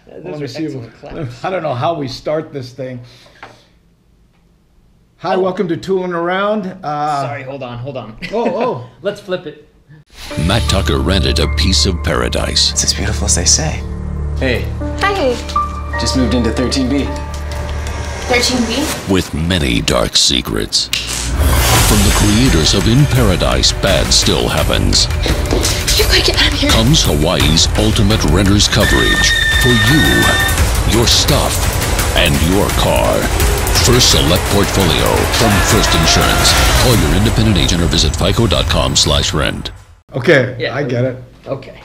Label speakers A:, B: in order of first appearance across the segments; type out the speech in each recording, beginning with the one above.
A: Let me see. I don't know how we start this thing. Hi, welcome to Toolin Around.
B: Sorry, hold on.
A: Oh.
B: Let's flip it.
C: Matt Tucker rented a piece of paradise.
D: It's as beautiful as they say. Hey.
E: Hi.
D: Just moved into 13B.
E: 13B?
C: With many dark secrets. From the creators of In Paradise, Bad Still Happens.
E: You gotta get out of here.
C: Comes Hawaii's ultimate renter's coverage. For you, your stuff, and your car. First Select Portfolio from First Insurance. Call your independent agent or visit fico.com/rent.
A: Okay,
B: Yeah,
A: I get it.
B: Okay.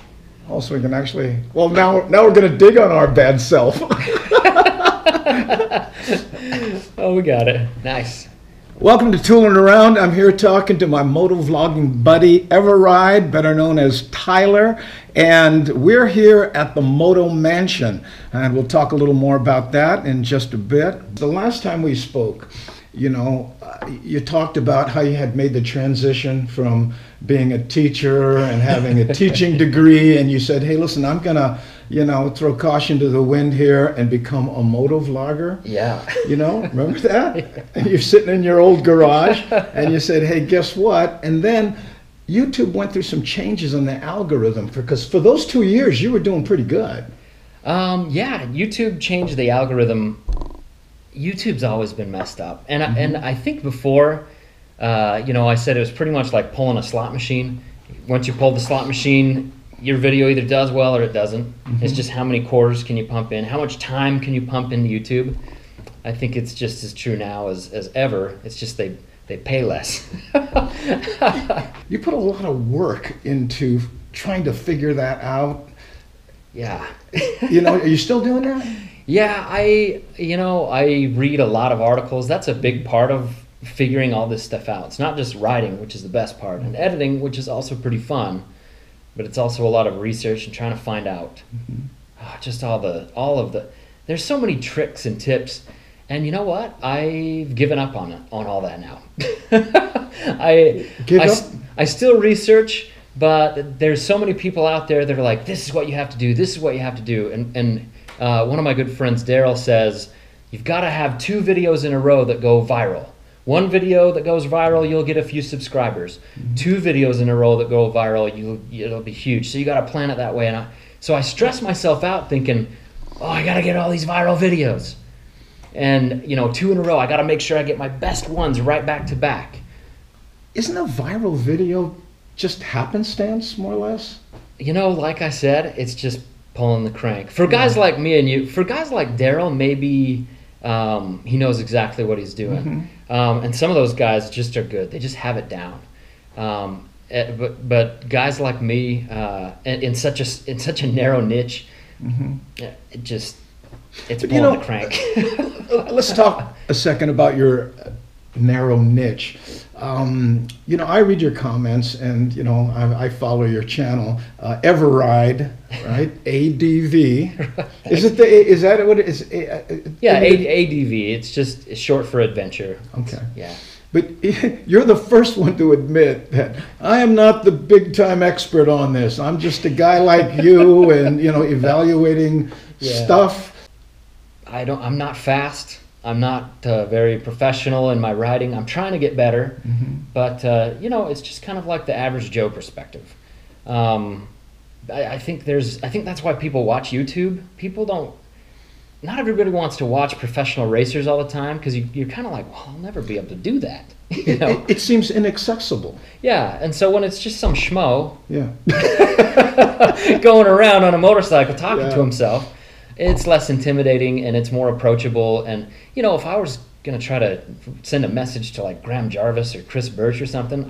A: Also, we can actually, well, now we're going to dig on our bad self.
B: Oh, we got it. Nice.
A: Welcome to Toolin Around. I'm here talking to my motovlogging buddy, Everide, better known as Tyler. And we're here at the Moto Mansion. And we'll talk a little more about that in just a bit. The last time we spoke, you know, you talked about how you had made the transition from being a teacher and having a teaching degree. And you said, hey, listen, I'm going to, you know, throw caution to the wind here and become a motovlogger.
B: Yeah.
A: You know, remember that? And you're sitting in your old garage and you said, hey, guess what? And then YouTube went through some changes in the algorithm because for those 2 years, you were doing pretty good.
B: Yeah, YouTube changed the algorithm. YouTube's always been messed up. And, and I think before, you know, I said it was pretty much like pulling a slot machine. Once you pull the slot machine, your video either does well or it doesn't. It's just how many quarters can you pump in, how much time can you pump into YouTube. I think it's just as true now as ever. It's just they pay less.
A: You put a lot of work into trying to figure that out.
B: Yeah.
A: You know, are you still doing that?
B: Yeah, I read a lot of articles. That's a big part of figuring all this stuff out. It's not just writing, which is the best part, and editing, which is also pretty fun. But it's also a lot of research and trying to find out just all of the. There's so many tricks and tips, and you know what? I've given up on all that now. I still research, but there's so many people out there that are like, this is what you have to do. This is what you have to do. And one of my good friends, Daryl, says you've got to have 2 videos in a row that go viral. One video that goes viral, you'll get a few subscribers. 2 videos in a row that go viral, it'll be huge. So you got to plan it that way. And so I stress myself out thinking, oh, I got to get all these viral videos. And, you know, 2 in a row, I got to make sure I get my best ones right back to back.
A: Isn't a viral video just happenstance, more or less?
B: You know, like I said, it's just pulling the crank. For guys like me and you, for guys like Daryl, maybe he knows exactly what he's doing. And some of those guys just are good. They just have it down. But guys like me, in such a narrow niche, it's pulling the crank.
A: Let's talk a second about your narrow niche. You know, I read your comments, and you know, I follow your channel, Everide, right? ADV. Is that what it is?
B: Yeah, ADV. It's just short for adventure.
A: Okay.
B: Yeah.
A: But you're the first one to admit that I am not the big time expert on this. I'm just a guy like you, and you know, evaluating stuff.
B: I'm not fast. I'm not very professional in my writing. I'm trying to get better, but you know, it's just kind of like the average Joe perspective. I think that's why people watch YouTube. Not everybody wants to watch professional racers all the time because you're kind of like, well, I'll never be able to do that. You know?
A: It seems inaccessible.
B: Yeah, and so when it's just some schmo going around on a motorcycle talking to himself, it's less intimidating and it's more approachable. And, you know, if I was going to try to send a message to like Graham Jarvis or Chris Birch or something,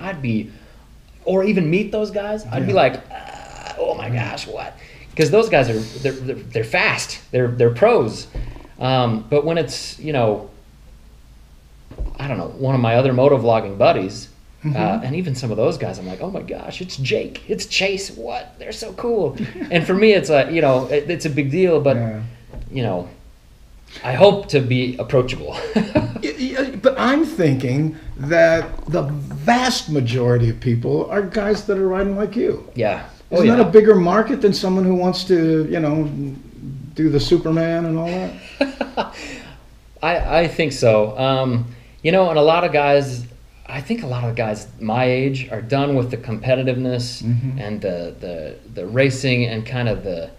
B: or even meet those guys, I'd be like, oh my gosh, what? Because those guys they're fast, they're pros. But when it's, you know, I don't know, one of my other motovlogging buddies, and even some of those guys, I'm like, oh my gosh, it's Jake, it's Chase, what? They're so cool. And for me, it's a, you know, it's a big deal, but you know, I hope to be approachable.
A: But I'm thinking that the vast majority of people are guys that are riding like you.
B: Yeah.
A: Isn't that a bigger market than someone who wants to, you know, do the Superman and all that?
B: I think so. You know, and a lot of guys, I think a lot of guys my age are done with the competitiveness and the racing and kind of the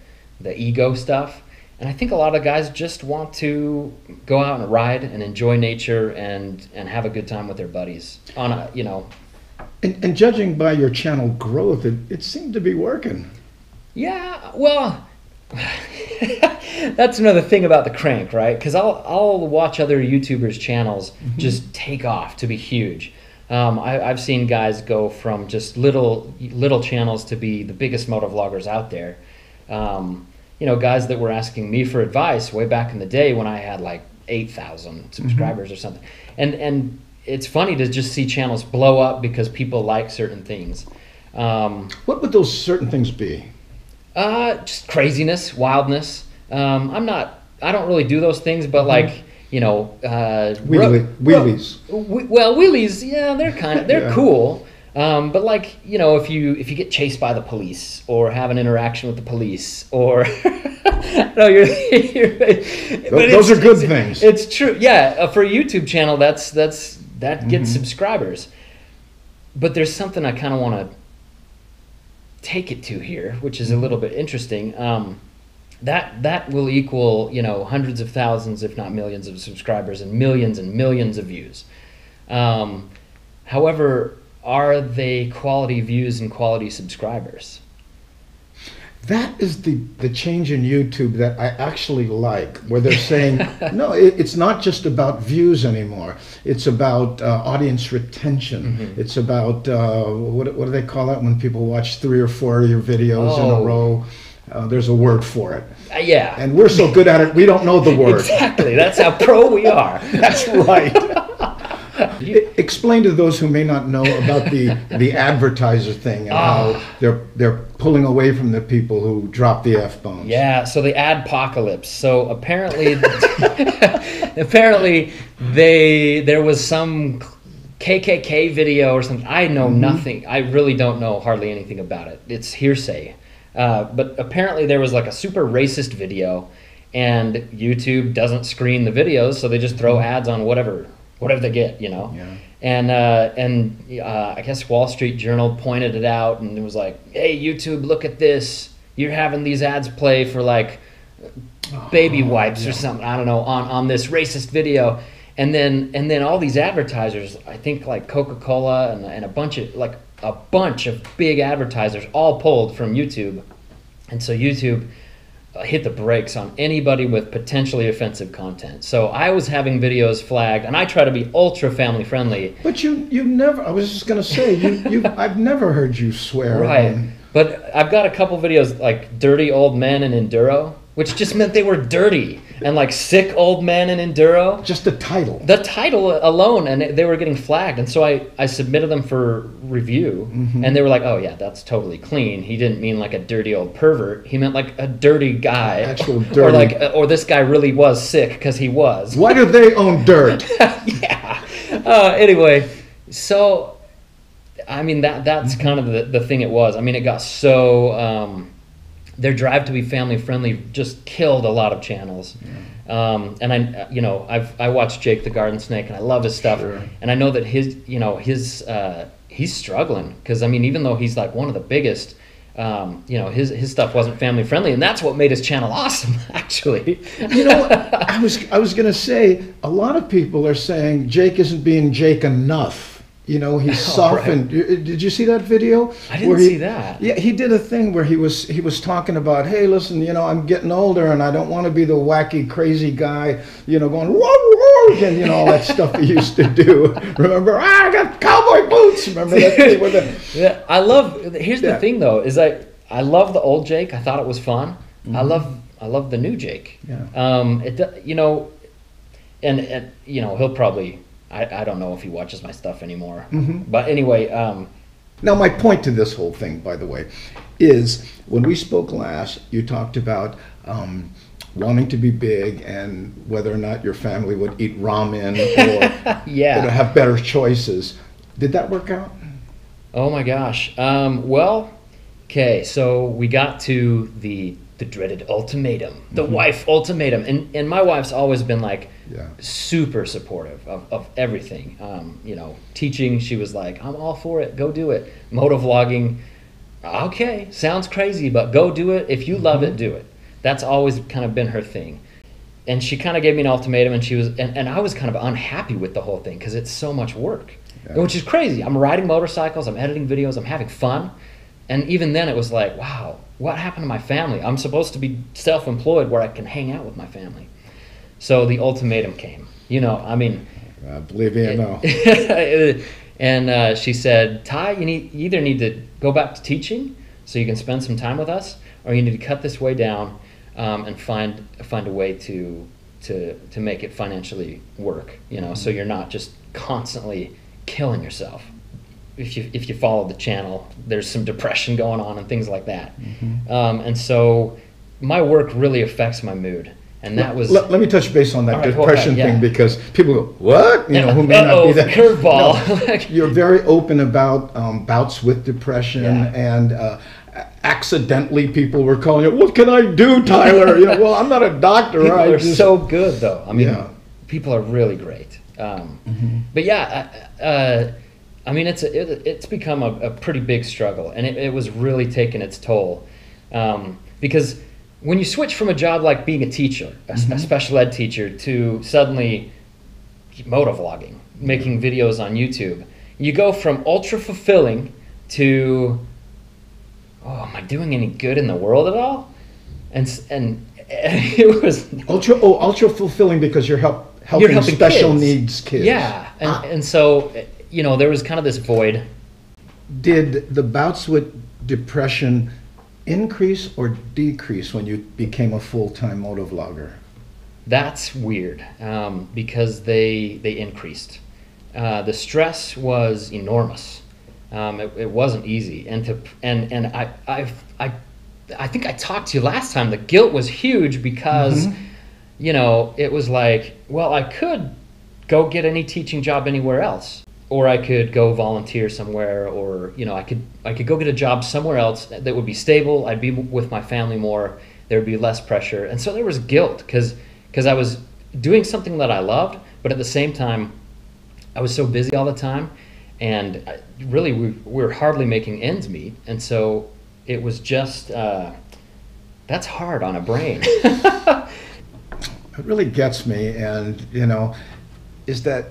B: ego stuff. And I think a lot of guys just want to go out and ride and enjoy nature and have a good time with their buddies on a, you know.
A: And judging by your channel growth, it seemed to be working.
B: Yeah, well, that's another thing about the crank, right? Because I'll watch other YouTubers' channels just take off to be huge. I've seen guys go from just little channels to be the biggest motovloggers out there. You know, guys that were asking me for advice way back in the day when I had like 8,000 subscribers or something. And it's funny to just see channels blow up because people like certain things.
A: What would those certain things be?
B: Just craziness, wildness. I don't really do those things, but like, you know,
A: wheelies.
B: Well, wheelies, yeah, they're cool. But like, you know, if you get chased by the police or have an interaction with the police or no,
A: those are good things.
B: It's true. Yeah, for a YouTube channel, that gets subscribers. But there's something I kind of want to take it to here, which is a little bit interesting. That will equal, you know, hundreds of thousands, if not millions of subscribers and millions of views. However, are they quality views and quality subscribers?
A: That is the change in YouTube that I actually like, where they're saying, no, it's not just about views anymore. It's about audience retention. It's about, what do they call that when people watch 3 or 4 of your videos in a row? There's a word for it.
B: Yeah.
A: And we're so good at it, we don't know the word.
B: Exactly. That's how pro we are.
A: That's right. Explain to those who may not know about the advertiser thing and how they're pulling away from the people who drop the F-bombs.
B: Yeah, so the adpocalypse. So apparently there was some KKK video or something. I know nothing. I really don't know hardly anything about it. It's hearsay. But apparently there was like a super racist video, and YouTube doesn't screen the videos, so they just throw ads on whatever they get, you know. Yeah. And I guess Wall Street Journal pointed it out, and it was like, hey, YouTube, look at this. You're having these ads play for like baby wipes or something, I don't know, on this racist video. And then all these advertisers, I think like Coca-Cola and a bunch of big advertisers all pulled from YouTube. And so YouTube hit the brakes on anybody with potentially offensive content. So I was having videos flagged, and I try to be ultra family friendly.
A: But you never, I was just going to say, I've never heard you swear.
B: Right. But I've got a couple videos like dirty old men in enduro, which just meant they were dirty, and like sick old men in enduro.
A: Just the title.
B: The title alone, and they were getting flagged. And so I submitted them for review, and they were like, oh yeah, that's totally clean. He didn't mean like a dirty old pervert. He meant like a dirty guy.
A: Actual dirty.
B: Or this guy really was sick, because he was.
A: Why do they own dirt?
B: Yeah. Anyway, so I mean that's kind of the thing it was. I mean, it got so their drive to be family friendly just killed a lot of channels. Yeah. And I watched Jake the Garden Snake, and I love his stuff. Sure. And I know that he's struggling, because I mean, even though he's like one of the biggest, his stuff wasn't family friendly, and that's what made his channel awesome, actually.
A: You know, I was gonna say, a lot of people are saying Jake isn't being Jake enough. You know, he's softened. Right. Did you see that video?
B: I didn't see that.
A: Yeah, he did a thing where he was talking about, hey, listen, you know, I'm getting older, and I don't want to be the wacky, crazy guy, you know, going, whoa, whoa, and, you know, all that stuff he used to do. Remember, I got cowboy boots. Remember that thing with the...
B: Yeah, here's the thing, though, is I love the old Jake. I thought it was fun. I love the new Jake. Yeah. He'll probably... I don't know if he watches my stuff anymore. But anyway.
A: Now, my point to this whole thing, by the way, is when we spoke last, you talked about wanting to be big and whether or not your family would eat ramen or have better choices. Did that work out?
B: Oh, my gosh. Well, okay, so we got to the the dreaded ultimatum, the wife ultimatum. And my wife's always been like super supportive of everything. You know, teaching, she was like, I'm all for it, go do it. Motovlogging, okay, sounds crazy, but go do it. If you love it, do it. That's always kind of been her thing. And she kind of gave me an ultimatum, and she was, and I was kind of unhappy with the whole thing because it's so much work, which is crazy. I'm riding motorcycles, I'm editing videos, I'm having fun. And even then it was like, wow, what happened to my family? I'm supposed to be self-employed where I can hang out with my family. So the ultimatum came, you know, I mean.
A: I believe you know.
B: And she said, Ty, you either need to go back to teaching so you can spend some time with us, or you need to cut this way down and find a way to make it financially work, you know, so you're not just constantly killing yourself. If you follow the channel, there's some depression going on and things like that. And so my work really affects my mood. And that was...
A: Let me touch base on that depression thing, because people go, what? You know, who may not be that.
B: Curveball.
A: No, you're very open about bouts with depression, and accidentally people were calling you, what can I do, Tyler? You know, well, I'm not a doctor.
B: People are so good, though. I mean, people are really great. But yeah, I mean, it's become a pretty big struggle, and it was really taking its toll. Because when you switch from a job like being a teacher, a special ed teacher, to suddenly motovlogging, making videos on YouTube, you go from ultra fulfilling to, oh, am I doing any good in the world at all? And it was
A: ultra fulfilling because you're helping special needs kids.
B: Yeah, and so, you know, there was kind of this void.
A: Did the bouts with depression increase or decrease when you became a full-time motovlogger?
B: That's weird, because they increased. The stress was enormous. It wasn't easy, and I think I talked to you last time. The guilt was huge because you know, it was like, well, I could go get any teaching job anywhere else, or I could go volunteer somewhere, or, you know, I could go get a job somewhere else that would be stable. I'd be with my family more. There would be less pressure. And so there was guilt because I was doing something that I loved, but at the same time, I was so busy all the time, and really we were hardly making ends meet. And so it was just, that's hard on a brain.
A: It really gets me, and, you know, is that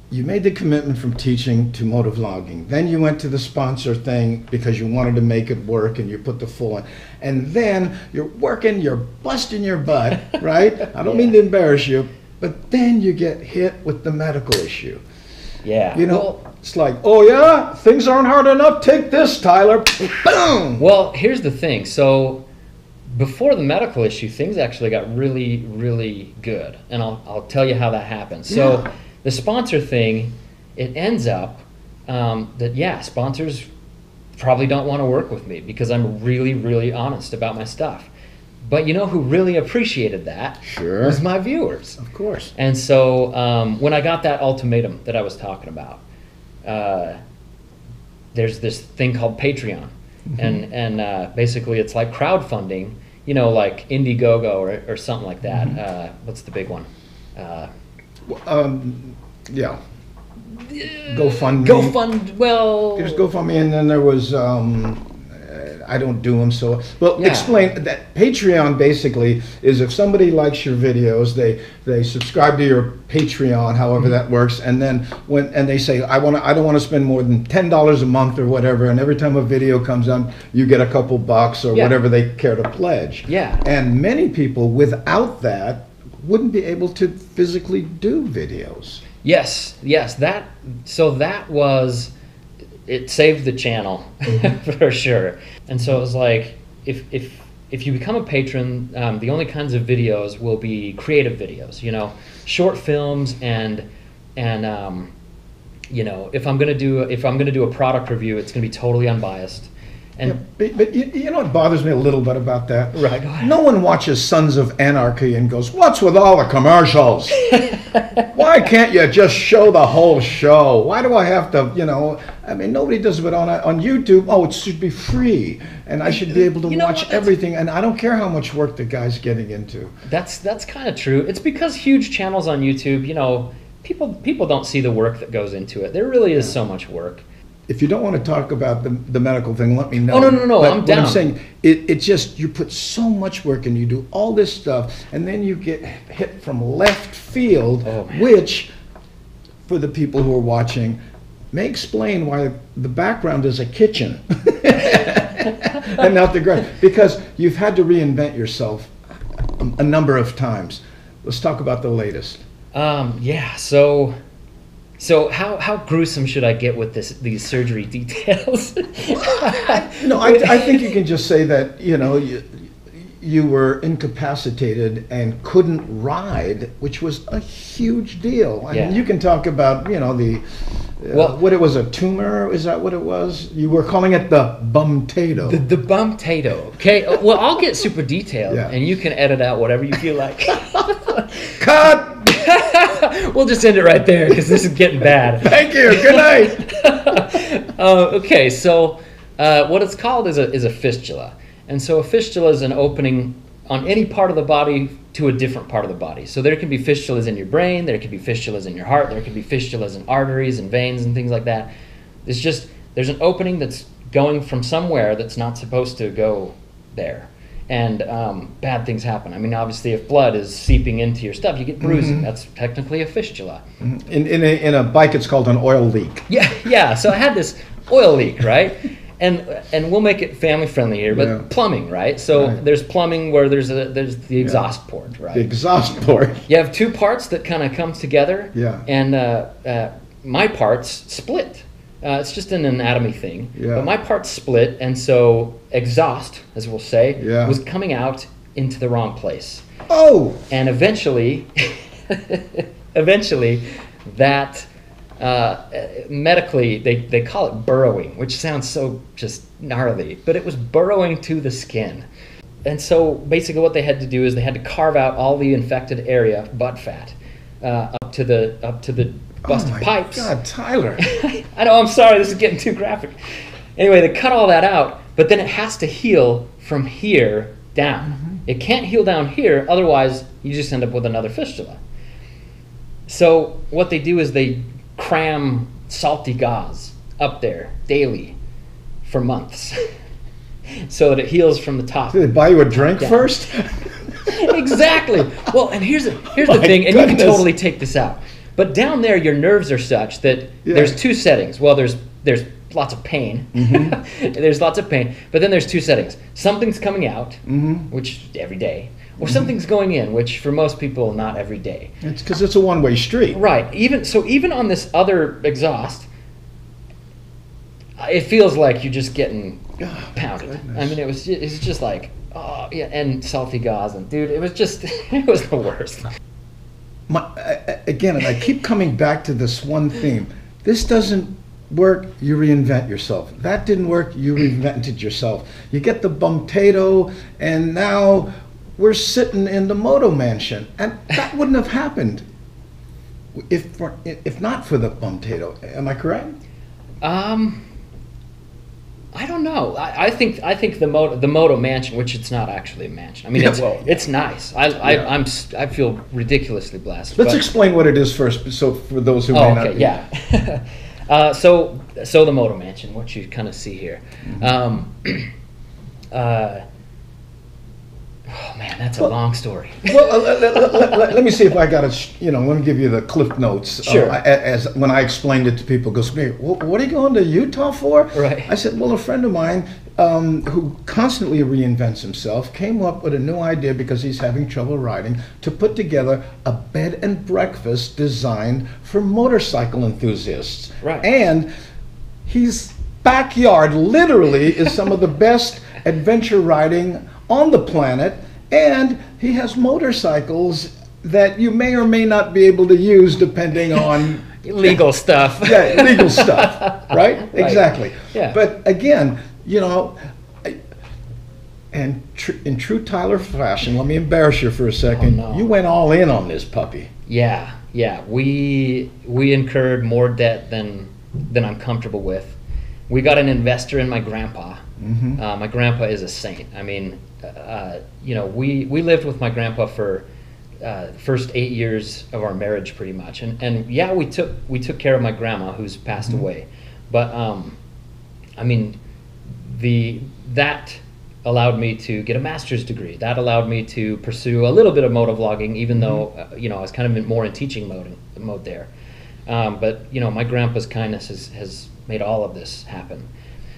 A: you made the commitment from teaching to motovlogging. Then you went to the sponsor thing because you wanted to make it work, and you put the full in. And then you're working, you're busting your butt, right? I don't mean to embarrass you, but then you get hit with the medical issue.
B: Yeah.
A: You know, it's like, oh yeah, things aren't hard enough, take this, Tyler. Boom!
B: Well, here's the thing. So before the medical issue, things actually got really, really good. And I'll tell you how that happened. So the sponsor thing, it ends up that, sponsors probably don't want to work with me because I'm really, really honest about my stuff. But you know who really appreciated that?
A: Sure.
B: Was my viewers.
A: Of course.
B: And so when I got that ultimatum that I was talking about, there's this thing called Patreon. And basically it's like crowdfunding, you know, like Indiegogo or something like that. What's the big one?
A: GoFundMe.
B: Well,
A: there's GoFundMe, and then there was I don't do them, so explain that. Patreon basically is if somebody likes your videos, they subscribe to your Patreon, however that works, and then they say I don't want to spend more than $10 a month or whatever, and every time a video comes on, you get a couple bucks or whatever they care to pledge. Yeah. And many people without that wouldn't be able to physically do videos.
B: Yes. That was, it saved the channel for sure. And so it was like, if you become a patron, the only kinds of videos will be creative videos, you know, short films, and you know, if I'm gonna do a product review, it's gonna be totally unbiased. And
A: but you know what bothers me a little bit about that?
B: Right, go ahead.
A: No one watches Sons of Anarchy and goes, "What's with all the commercials?" Why Why can't you just show the whole show? Why do I have to, I mean, nobody does it on YouTube. Oh, it should be free, and I should be able to watch everything, and I don't care how much work the guy's getting into.
B: That's kind of true. It's because huge channels on YouTube, people don't see the work that goes into it. There really is so much work.
A: If you don't want to talk about the medical thing, let me know.
B: Oh, no,
A: But
B: I'm down.
A: What I'm saying, it just, you put so much work and you do all this stuff, and then you get hit from left field, which, for the people who are watching, may explain why the background is a kitchen and not the ground. Because you've had to reinvent yourself a number of times. Let's talk about the latest.
B: So how gruesome should I get with these surgery details?
A: No, I think you can just say that, you were incapacitated and couldn't ride, which was a huge deal. I mean, you can talk about, what it was, a tumor, is that what it was? You were calling it the bumtato.
B: The bumtato. Okay, well, I'll get super detailed, and you can edit out whatever you feel like.
A: Cut!
B: We'll just end it right there because this is getting bad.
A: Thank you. Good night.
B: Okay, so what it's called is a fistula, and so a fistula is an opening on any part of the body to a different part of the body. So there can be fistulas in your brain, there can be fistulas in your heart, there can be fistulas in arteries and veins and things like that. There's an opening that's going from somewhere that's not supposed to go there. And bad things happen. I mean, obviously, if blood is seeping into your stuff, you get bruising. That's technically a fistula.
A: In a bike, it's called an oil leak.
B: Yeah. So I had this oil leak, right? And we'll make it family friendly here, but plumbing, right? So there's plumbing where there's the exhaust port, right?
A: The exhaust port.
B: You have two parts that kind of come together.
A: Yeah.
B: And my parts split. It's just an anatomy thing. Yeah. But my parts split, and so exhaust, as we'll say, was coming out into the wrong place.
A: Oh!
B: And eventually, that medically, they call it burrowing, which sounds so just gnarly, but it was burrowing to the skin. And so basically what they had to do is they had to carve out all the infected area, butt fat, up to the busted pipes.
A: God, Tyler.
B: I know, I'm sorry, this is getting too graphic. Anyway, they cut all that out, but then it has to heal from here down. It can't heal down here, otherwise you just end up with another fistula. So what they do is they cram salty gauze up there daily for months so that it heals from the top.
A: Did they buy you a drink first?
B: Exactly. Well, and here's the thing, and you can totally take this out. But down there, your nerves are such that there's two settings. Well, there's lots of pain. There's lots of pain. But then there's two settings. Something's coming out, which every day, or something's going in, which for most people, not every day.
A: It's because it's a one-way street.
B: Right. Even on this other exhaust, it feels like you're just getting pounded. Goodness. I mean, it's just like, and salty gauze, and dude, it was the worst.
A: Again, and I keep coming back to this one theme. This doesn't work, you reinvent yourself. That didn't work, you reinvented yourself. You get the bumtato, and now we're sitting in the Moto Mansion. And that wouldn't have happened if not for the bumtato. Am I correct?
B: I don't know. I think the Moto Mansion, which it's not actually a mansion. I mean, it's nice. I feel ridiculously blessed.
A: Let's explain what it is first, so for those who may not be.
B: Yeah. So the Moto Mansion, what you kind of see here. Oh man, that's a long story.
A: Well, let me see if I got it. Let me give you the cliff notes.
B: Sure.
A: As when I explained it to people, goes, "What are you going to Utah for?"
B: Right.
A: I said, "Well, a friend of mine who constantly reinvents himself came up with a new idea because he's having trouble riding to put together a bed and breakfast designed for motorcycle enthusiasts."
B: Right.
A: And his backyard literally is some of the best adventure riding on the planet, and he has motorcycles that you may or may not be able to use depending on
B: legal stuff.
A: Yeah, legal stuff, right? Exactly.
B: Yeah.
A: But again, and in true Tyler fashion, let me embarrass you for a second.
B: Oh, no.
A: You went all in on this puppy.
B: Yeah. yeah. We incurred more debt than I'm comfortable with. We got an investor in my grandpa. My grandpa is a saint. I mean, you know, we lived with my grandpa for the first 8 years of our marriage, pretty much. And yeah, we took care of my grandma, who's passed away. But I mean, that allowed me to get a master's degree. That allowed me to pursue a little bit of motovlogging, even though you know, I was kind of more in teaching mode there. But you know, my grandpa's kindness has made all of this happen.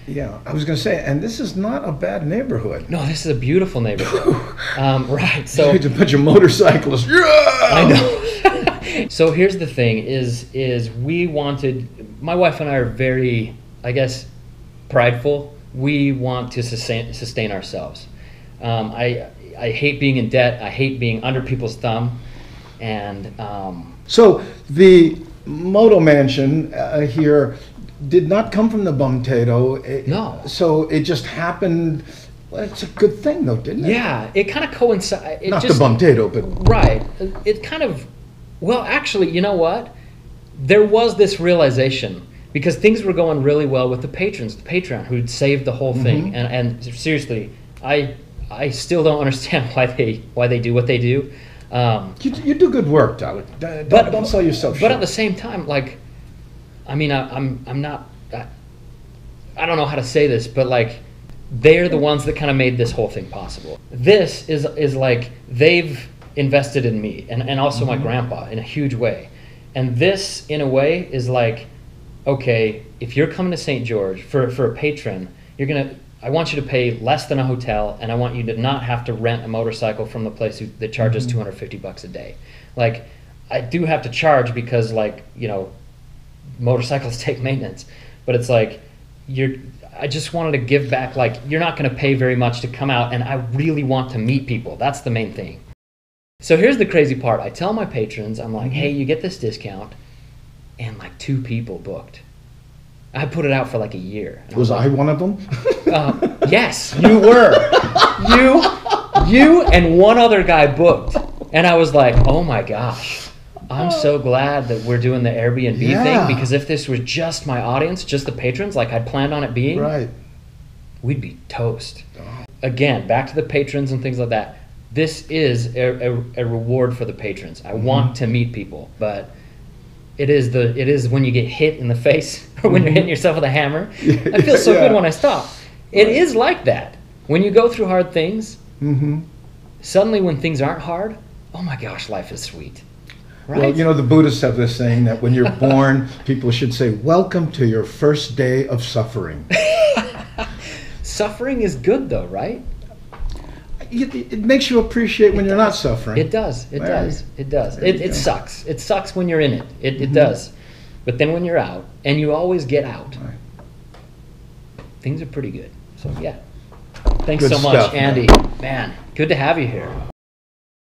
A: Yeah, I was going to say, and this is not a bad neighborhood.
B: No, this is a beautiful neighborhood. Right, so
A: it's a bunch of motorcyclists. Yeah!
B: I know. So here's the thing: is we wanted. My wife and I are very, I guess, prideful. We want to sustain ourselves. I hate being in debt. I hate being under people's thumb, and
A: so the Moto Mansion here did not come from the Bumtato.
B: No.
A: So it just happened. Well, it's a good thing, though, didn't it?
B: Yeah, it kind of coincided.
A: Not the Bumtato, but
B: right. It kind of. Well, actually, you know what? There was this realization because things were going really well with the patrons, the Patreon, who'd saved the whole thing. And seriously, I still don't understand why they do what they do.
A: You do good work, Tyler. Don't sell yourself short.
B: But at the same time, like, I mean, I'm not. I don't know how to say this, but like, they're the ones that kind of made this whole thing possible. This is like they've invested in me and also my grandpa in a huge way. And this, in a way, is like, okay, if you're coming to St. George for a patron, I want you to pay less than a hotel, and I want you to not have to rent a motorcycle from the place that charges $250 a day. Like, I do have to charge because, like, you know, motorcycles take maintenance, but it's like I just wanted to give back. Like, you're not going to pay very much to come out, and I really want to meet people. That's the main thing. So here's the crazy part. I tell my patrons, I'm like, hey, you get this discount, and like 2 people booked. I put it out for like a year.
A: Was I one of them?
B: Yes, you were. You and one other guy booked, and I was like, oh my gosh. I'm so glad that we're doing the Airbnb thing, because if this was just my audience, just the patrons, like I'd planned on it being,
A: right,
B: we'd be toast. Again, back to the patrons and things like that. This is a reward for the patrons. I want to meet people, but it is when you get hit in the face or when you're hitting yourself with a hammer. I feel so good when I stop. It is like that. When you go through hard things, suddenly when things aren't hard, oh my gosh, life is sweet. Right?
A: Well, you know, the Buddhists have this saying that when you're born, people should say, welcome to your first day of suffering.
B: Suffering is good though, right?
A: It makes you appreciate when you're not suffering.
B: It does. It does. It does. It sucks. It sucks when you're in it. It does. But then when you're out, and you always get out, things are pretty good. So yeah. Thanks
A: Good
B: so much,
A: stuff,
B: Andy. Man, good to have you here.